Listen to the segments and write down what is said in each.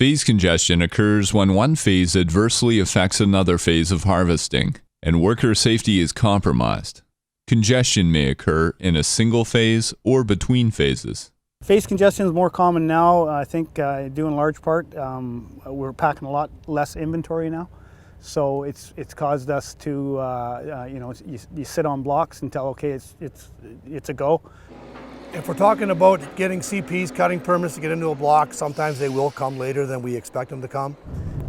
Phase congestion occurs when one phase adversely affects another phase of harvesting, and worker safety is compromised. Congestion may occur in a single phase or between phases. Phase congestion is more common now, I think, due in large part. We're packing a lot less inventory now, so it's caused us to, you sit on blocks until, okay, it's a go. If we're talking about getting CPs, cutting permits to get into a block, sometimes they will come later than we expect them to come.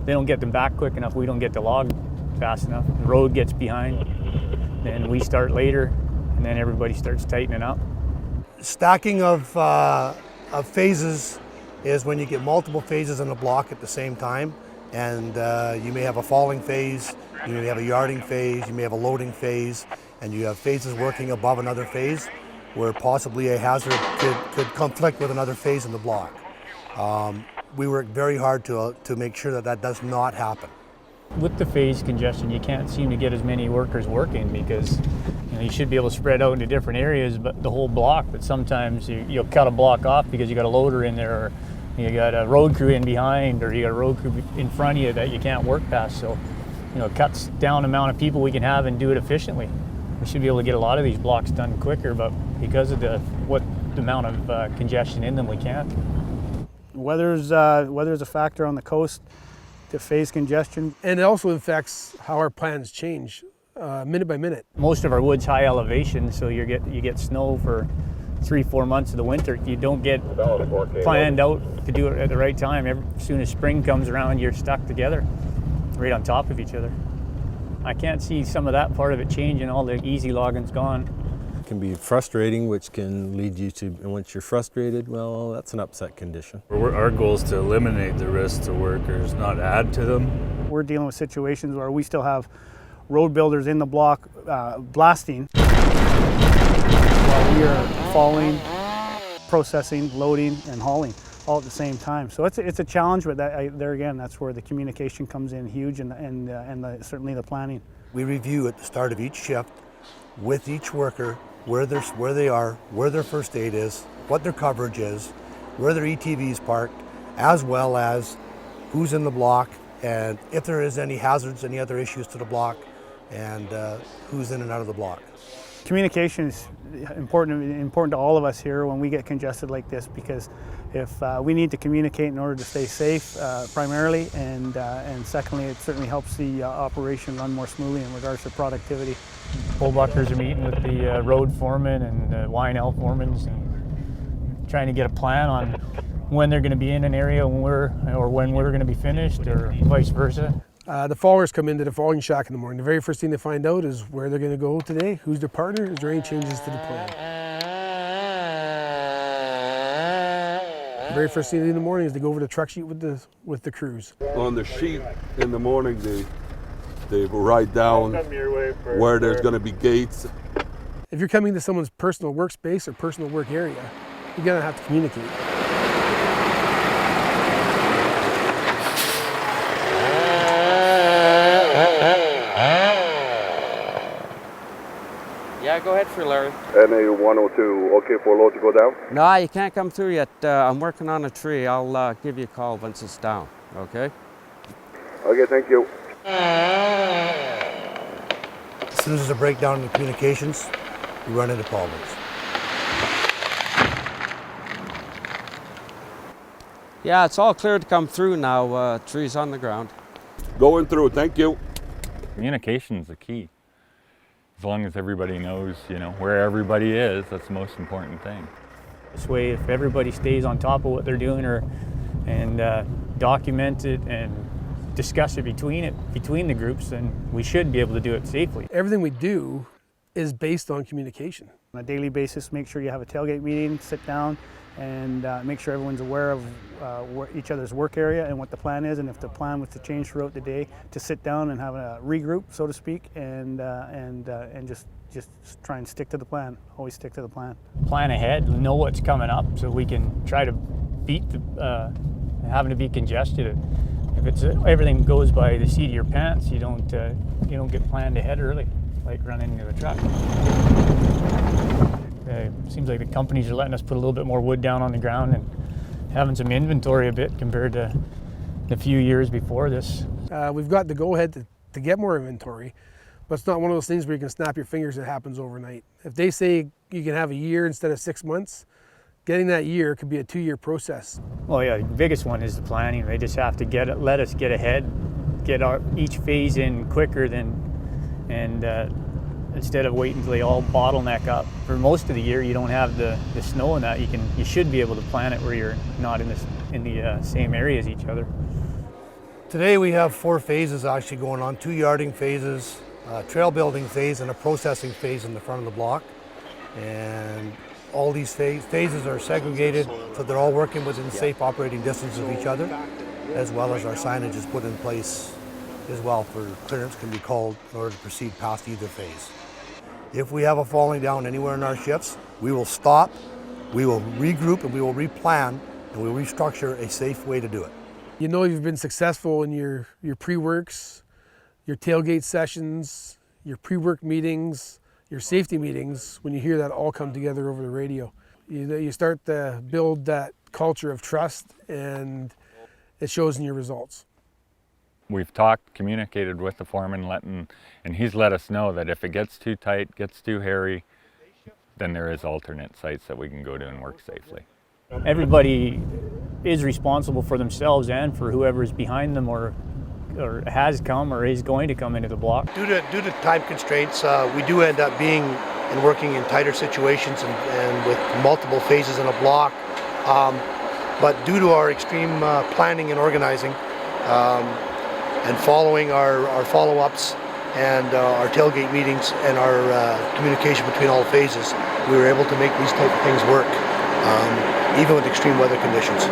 They don't get them back quick enough, we don't get the log fast enough. The road gets behind, then we start later, and then everybody starts tightening up. Stacking of phases is when you get multiple phases in a block at the same time, and you may have a falling phase, you may have a yarding phase, you may have a loading phase, and you have phases working above another phase where possibly a hazard could conflict with another phase in the block. We work very hard to make sure that does not happen. With the phase congestion, you can't seem to get as many workers working because you should be able to spread out into different areas, but the whole block. But sometimes you'll cut a block off because you got a loader in there, or you got a road crew in behind, or you got a road crew in front of you that you can't work past. So, it cuts down the amount of people we can have and do it efficiently. We should be able to get a lot of these blocks done quicker, but because of the amount of congestion in them, we can't. Weather's a factor on the coast to phase congestion. And it also affects how our plans change minute by minute. Most of our wood's high elevation, so you get snow for 3-4 months of the winter. You don't get planned out to do it at the right time. As soon as spring comes around, you're stuck together, right on top of each other. I can't see some of that part of it changing. All the easy logging's gone. It can be frustrating, which can lead you to, and once you're frustrated, well, that's an upset condition. Our goal is to eliminate the risk to workers, not add to them. We're dealing with situations where we still have road builders in the block blasting while we are falling, processing, loading, and hauling all at the same time. So it's a challenge, but there again, that's where the communication comes in huge, and certainly the planning. We review at the start of each shift with each worker where they are, where their first aid is, what their coverage is, where their ETV is parked, as well as who's in the block, and if there is any hazards, any other issues to the block, and who's in and out of the block. Communication is important to all of us here when we get congested like this, because if we need to communicate in order to stay safe primarily, and secondly, it certainly helps the operation run more smoothly in regards to productivity. Bullbuckers are meeting with the road foreman and the Y&L foremans and trying to get a plan on when they're going to be in an area when we're going to be finished, or vice versa. The fallers come into the falling shack in the morning. The very first thing they find out is where they're going to go today, who's their partner, is there any changes to the plan. The very first thing in the morning is they go over the truck sheet with the crews. On the sheet in the morning, they write down where there's going to be gates. If you're coming to someone's personal workspace or personal work area, you're going to have to communicate. Yeah, go ahead for Larry. NA 102, okay for load to go down? No, you can't come through yet. I'm working on a tree. I'll give you a call once it's down, okay? Okay, thank you. As soon as there's a breakdown in the communications, we run into problems. Yeah, it's all clear to come through now. Tree's on the ground. Going through, thank you. Communication is the key. As long as everybody knows, where everybody is, that's the most important thing. This way, if everybody stays on top of what they're doing, and document it and discuss it between the groups, then we should be able to do it safely. Everything we do is based on communication. On a daily basis, make sure you have a tailgate meeting, sit down, and make sure everyone's aware of each other's work area and what the plan is, and if the plan was to change throughout the day, to sit down and have a regroup, so to speak, and just try and stick to the plan. Always stick to the plan. Plan ahead, know what's coming up, so we can try to beat having to be congested. If everything goes by the seat of your pants, you don't get planned ahead early, like running into a truck. Seems like the companies are letting us put a little bit more wood down on the ground and having some inventory a bit compared to the few years before this. We've got the go-ahead to get more inventory, but it's not one of those things where you can snap your fingers and it happens overnight. If they say you can have a year instead of 6 months, getting that year could be a 2-year process. Well, yeah, the biggest one is the planning. They just have to let us get ahead, get each phase in quicker instead of waiting until they all bottleneck up. For most of the year, you don't have the snow and that. You should be able to plan it where you're not in the same area as each other. Today we have 4 phases actually going on, 2 yarding phases, a trail building phase, and a processing phase in the front of the block. And all these phases are segregated so they're all working within safe operating distance of each other, as well as our signage is put in place as well for clearance can be called in order to proceed past either phase. If we have a falling down anywhere in our shifts, we will stop, we will regroup, and we will replan, and we will restructure a safe way to do it. You know you've been successful in your pre-works, your tailgate sessions, your pre-work meetings, your safety meetings when you hear that all come together over the radio. You start to build that culture of trust, and it shows in your results. We've talked, communicated with the foreman, and he's let us know that if it gets too tight, gets too hairy, then there is alternate sites that we can go to and work safely. Everybody is responsible for themselves and for whoever is behind them or has come or is going to come into the block. Due to time constraints, we do end up being and working in tighter situations and with multiple phases in a block. But due to our extreme planning and organizing, and following our follow-ups and our tailgate meetings and our communication between all phases, we were able to make these type of things work, even with extreme weather conditions.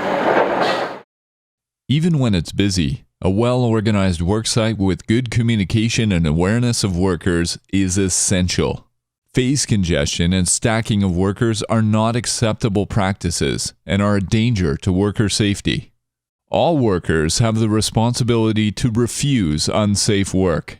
Even when it's busy, a well-organized worksite with good communication and awareness of workers is essential. Phase congestion and stacking of workers are not acceptable practices and are a danger to worker safety. All workers have the responsibility to refuse unsafe work.